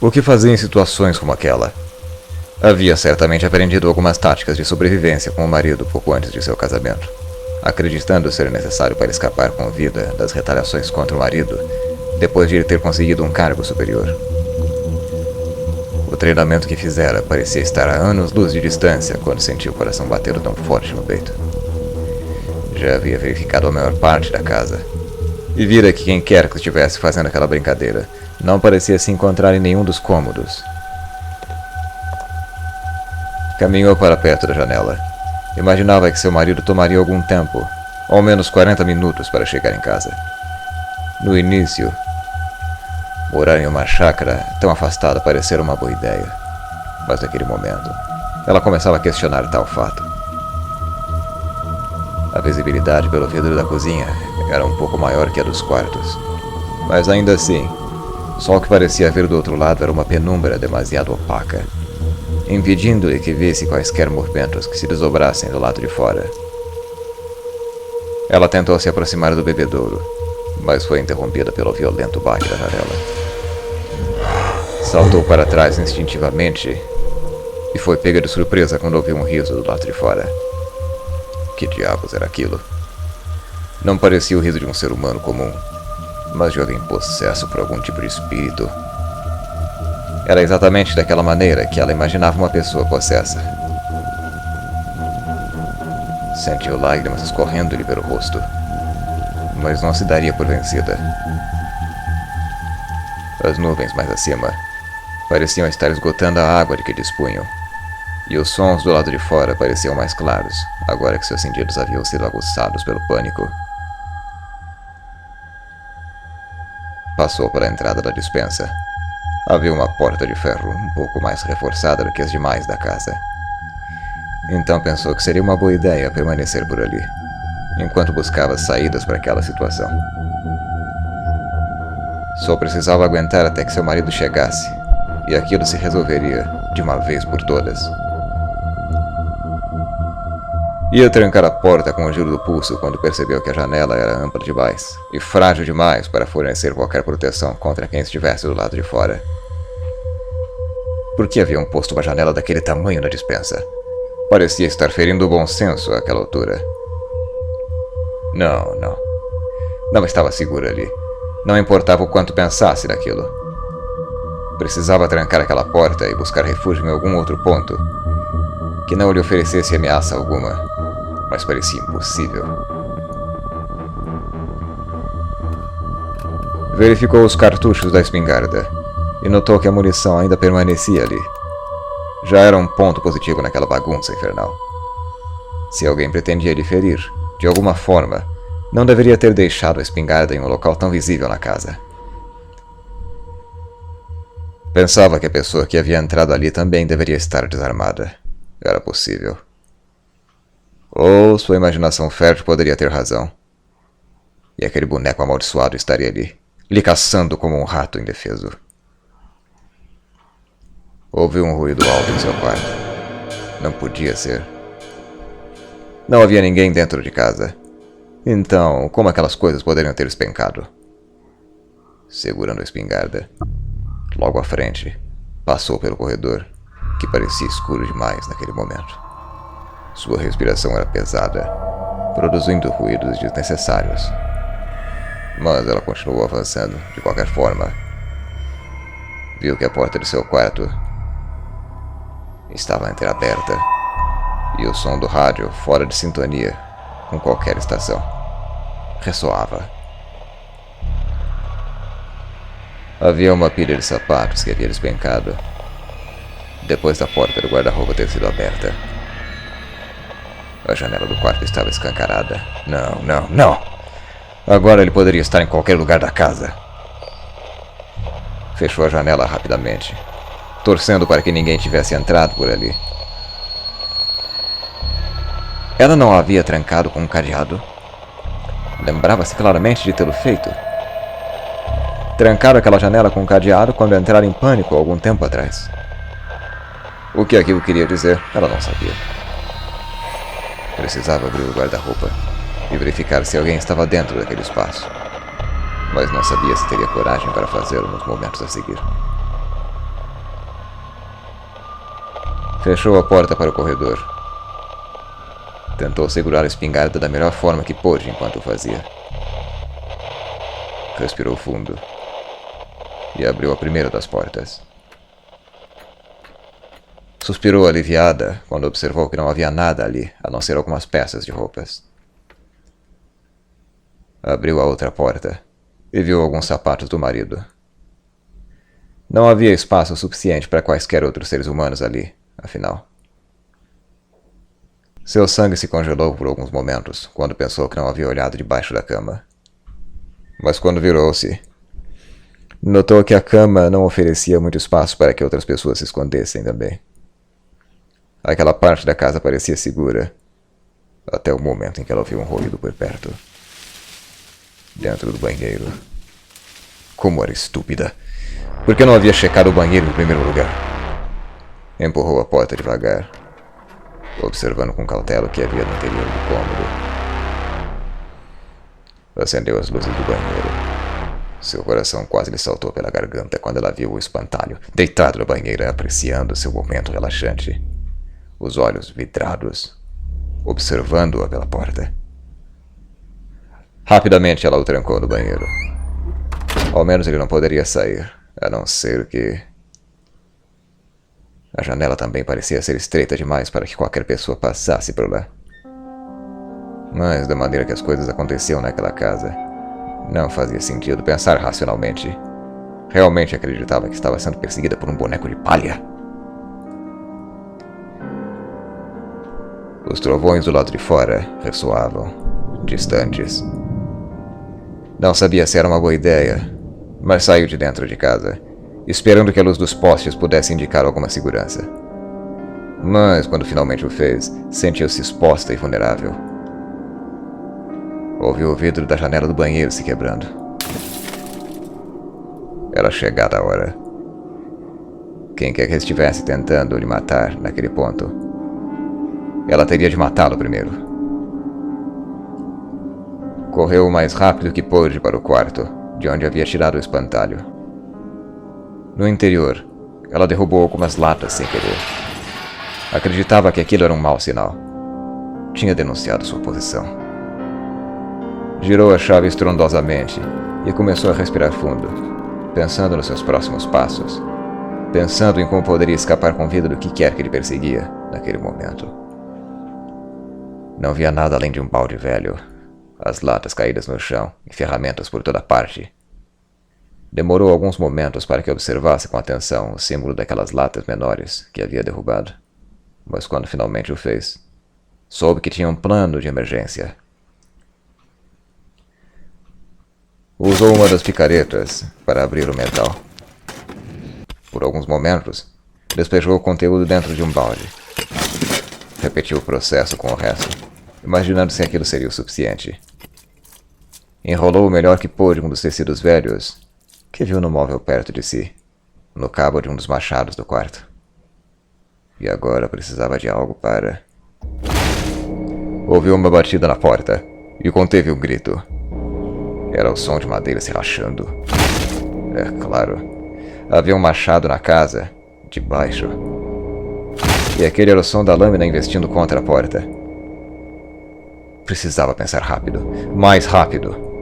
O que fazer em situações como aquela? Havia certamente aprendido algumas táticas de sobrevivência com o marido pouco antes de seu casamento, acreditando ser necessário para escapar com vida das retaliações contra o marido, depois de ele ter conseguido um cargo superior. O treinamento que fizera parecia estar a anos-luz de distância quando sentiu o coração batendo tão forte no peito. Já havia verificado a maior parte da casa, e vira que quem quer que estivesse fazendo aquela brincadeira não parecia se encontrar em nenhum dos cômodos. Caminhou para perto da janela. Imaginava que seu marido tomaria algum tempo, ao menos 40 minutos, para chegar em casa. No início, morar em uma chácara tão afastada parecia uma boa ideia, mas naquele momento, ela começava a questionar tal fato. A visibilidade pelo vidro da cozinha era um pouco maior que a dos quartos, mas ainda assim, só o que parecia ver do outro lado era uma penumbra demasiado opaca, impedindo-lhe que visse quaisquer movimentos que se desdobrassem do lado de fora. Ela tentou se aproximar do bebedouro, mas foi interrompida pelo violento baque da janela. Saltou para trás instintivamente e foi pega de surpresa quando ouviu um riso do lado de fora. Que diabos era aquilo? Não parecia o riso de um ser humano comum, mas de alguém possesso por algum tipo de espírito. Era exatamente daquela maneira que ela imaginava uma pessoa possessa. Sentiu lágrimas escorrendo-lhe pelo rosto, mas não se daria por vencida. As nuvens mais acima pareciam estar esgotando a água de que dispunham, e os sons do lado de fora pareciam mais claros, agora que seus sentidos haviam sido aguçados pelo pânico. Passou pela entrada da despensa. Havia uma porta de ferro um pouco mais reforçada do que as demais da casa. Então pensou que seria uma boa ideia permanecer por ali, enquanto buscava saídas para aquela situação. Só precisava aguentar até que seu marido chegasse, e aquilo se resolveria de uma vez por todas. Ia trancar a porta com o giro do pulso quando percebeu que a janela era ampla demais e frágil demais para fornecer qualquer proteção contra quem estivesse do lado de fora. Por que haviam posto uma janela daquele tamanho na despensa? Parecia estar ferindo o bom senso àquela altura. Não estava seguro ali. Não importava o quanto pensasse naquilo. Precisava trancar aquela porta e buscar refúgio em algum outro ponto que não lhe oferecesse ameaça alguma, mas parecia impossível. Verificou os cartuchos da espingarda e notou que a munição ainda permanecia ali. Já era um ponto positivo naquela bagunça infernal. Se alguém pretendia lhe ferir, de alguma forma, não deveria ter deixado a espingarda em um local tão visível na casa. Pensava que a pessoa que havia entrado ali também deveria estar desarmada. Era possível. Ou sua imaginação fértil poderia ter razão. E aquele boneco amaldiçoado estaria ali, lhe caçando como um rato indefeso. Ouviu um ruído alto em seu quarto. Não podia ser. Não havia ninguém dentro de casa. Então, como aquelas coisas poderiam ter despencado? Segurando a espingarda, logo à frente, passou pelo corredor, que parecia escuro demais naquele momento. Sua respiração era pesada, produzindo ruídos desnecessários. Mas ela continuou avançando, de qualquer forma. Viu que a porta de seu quarto estava entreaberta, e o som do rádio fora de sintonia com qualquer estação. Ressoava. Havia uma pilha de sapatos que havia despencado depois da porta do guarda-roupa ter sido aberta. A janela do quarto estava escancarada. Não! Agora ele poderia estar em qualquer lugar da casa. Fechou a janela rapidamente, torcendo para que ninguém tivesse entrado por ali. Ela não a havia trancado com um cadeado. Lembrava-se claramente de tê-lo feito. Trancaram aquela janela com um cadeado quando entraram em pânico algum tempo atrás. O que aquilo queria dizer, ela não sabia. Precisava abrir o guarda-roupa e verificar se alguém estava dentro daquele espaço, mas não sabia se teria coragem para fazê-lo nos momentos a seguir. Fechou a porta para o corredor. Tentou segurar a espingarda da melhor forma que pôde enquanto o fazia. Respirou fundo e abriu a primeira das portas. Suspirou aliviada quando observou que não havia nada ali, a não ser algumas peças de roupas. Abriu a outra porta e viu alguns sapatos do marido. Não havia espaço suficiente para quaisquer outros seres humanos ali, afinal. Seu sangue se congelou por alguns momentos, quando pensou que não havia olhado debaixo da cama. Mas quando virou-se, notou que a cama não oferecia muito espaço para que outras pessoas se escondessem também. Aquela parte da casa parecia segura, até o momento em que ela ouviu um ruído por perto. Dentro do banheiro. Como era estúpida! Por que não havia checado o banheiro em primeiro lugar? Empurrou a porta devagar, observando com cautela o que havia no interior do cômodo. Acendeu as luzes do banheiro. Seu coração quase lhe saltou pela garganta quando ela viu o espantalho, deitado na banheira, apreciando seu momento relaxante. Os olhos vidrados, observando-a pela porta. Rapidamente ela o trancou no banheiro. Ao menos ele não poderia sair, a não ser que... A janela também parecia ser estreita demais para que qualquer pessoa passasse por lá. Mas, da maneira que as coisas aconteciam naquela casa, não fazia sentido pensar racionalmente. Realmente acreditava que estava sendo perseguida por um boneco de palha. Os trovões do lado de fora ressoavam, distantes. Não sabia se era uma boa ideia, mas saiu de dentro de casa, esperando que a luz dos postes pudesse indicar alguma segurança. Mas, quando finalmente o fez, sentiu-se exposta e vulnerável. Ouviu o vidro da janela do banheiro se quebrando. Era chegada a hora. Quem quer que estivesse tentando lhe matar naquele ponto, ela teria de matá-lo primeiro. Correu o mais rápido que pôde para o quarto, de onde havia tirado o espantalho. No interior, ela derrubou algumas latas sem querer. Acreditava que aquilo era um mau sinal. Tinha denunciado sua posição. Girou a chave estrondosamente e começou a respirar fundo, pensando nos seus próximos passos, pensando em como poderia escapar com vida do que quer que lhe perseguia naquele momento. Não via nada além de um balde velho, as latas caídas no chão e ferramentas por toda parte. Demorou alguns momentos para que observasse com atenção o símbolo daquelas latas menores que havia derrubado, mas quando finalmente o fez, soube que tinha um plano de emergência. Usou uma das picaretas para abrir o metal. Por alguns momentos, despejou o conteúdo dentro de um balde. Repetiu o processo com o resto, imaginando se aquilo seria o suficiente. Enrolou o melhor que pôde um dos tecidos velhos que viu no móvel perto de si, no cabo de um dos machados do quarto. E agora precisava de algo para... Ouviu uma batida na porta e conteve um grito. Era o som de madeira se rachando. É claro, havia um machado na casa, debaixo. E aquele era o som da lâmina investindo contra a porta. Precisava pensar rápido, mais rápido.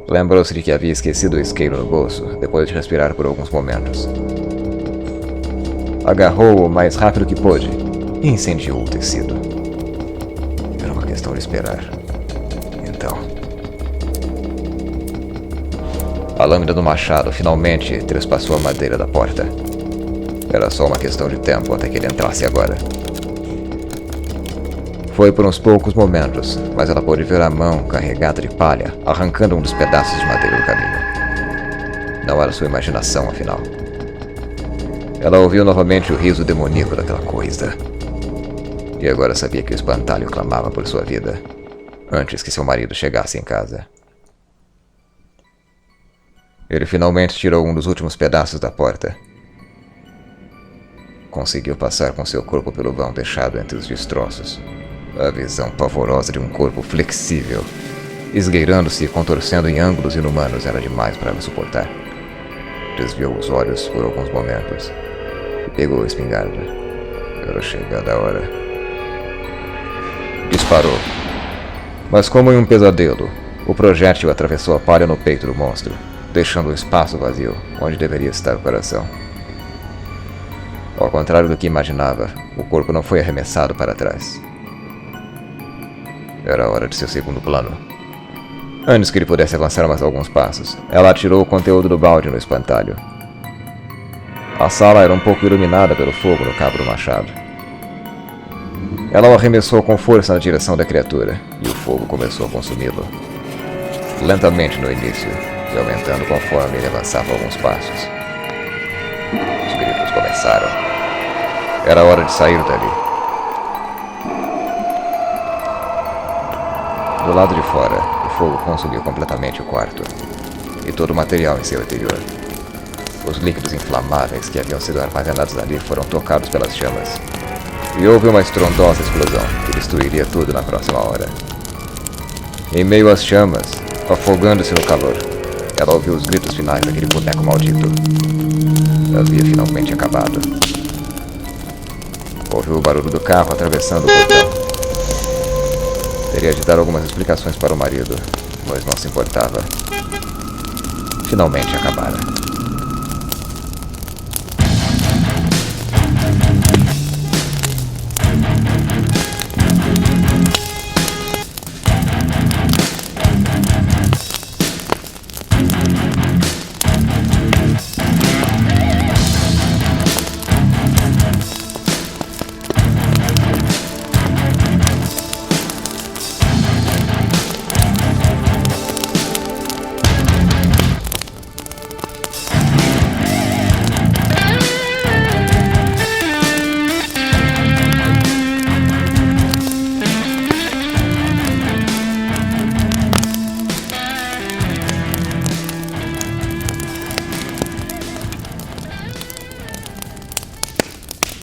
Lembrou-se de que havia esquecido o isqueiro no bolso, depois de respirar por alguns momentos. Agarrou-o o mais rápido que pôde e incendiou o tecido. Era uma questão de esperar. Então... A lâmina do machado finalmente trespassou a madeira da porta. Era só uma questão de tempo até que ele entrasse agora. Foi por uns poucos momentos, mas ela pôde ver a mão carregada de palha arrancando um dos pedaços de madeira do caminho. Não era sua imaginação, afinal. Ela ouviu novamente o riso demoníaco daquela coisa. E agora sabia que o espantalho clamava por sua vida, antes que seu marido chegasse em casa. Ele finalmente tirou um dos últimos pedaços da porta. Conseguiu passar com seu corpo pelo vão deixado entre os destroços. A visão pavorosa de um corpo flexível, esgueirando-se e contorcendo em ângulos inumanos, era demais para ela suportar. Desviou os olhos por alguns momentos e pegou a espingarda. Era chegada a hora. Disparou. Mas como em um pesadelo, o projétil atravessou a palha no peito do monstro, deixando um espaço vazio, onde deveria estar o coração. Ao contrário do que imaginava, o corpo não foi arremessado para trás. Era a hora de seu segundo plano. Antes que ele pudesse avançar mais alguns passos, ela atirou o conteúdo do balde no espantalho. A sala era um pouco iluminada pelo fogo no cabo do machado. Ela o arremessou com força na direção da criatura, e o fogo começou a consumi-lo. Lentamente no início, e aumentando conforme ele avançava alguns passos. Os gritos começaram. Era hora de sair dali. Do lado de fora, o fogo consumiu completamente o quarto, e todo o material em seu interior. Os líquidos inflamáveis que haviam sido armazenados ali foram tocados pelas chamas, e houve uma estrondosa explosão que destruiria tudo na próxima hora. Em meio às chamas, afogando-se no calor, ela ouviu os gritos finais daquele boneco maldito. Havia finalmente acabado. Ouviu o barulho do carro atravessando o portão. Teria de dar algumas explicações para o marido, mas não se importava. Finalmente acabara.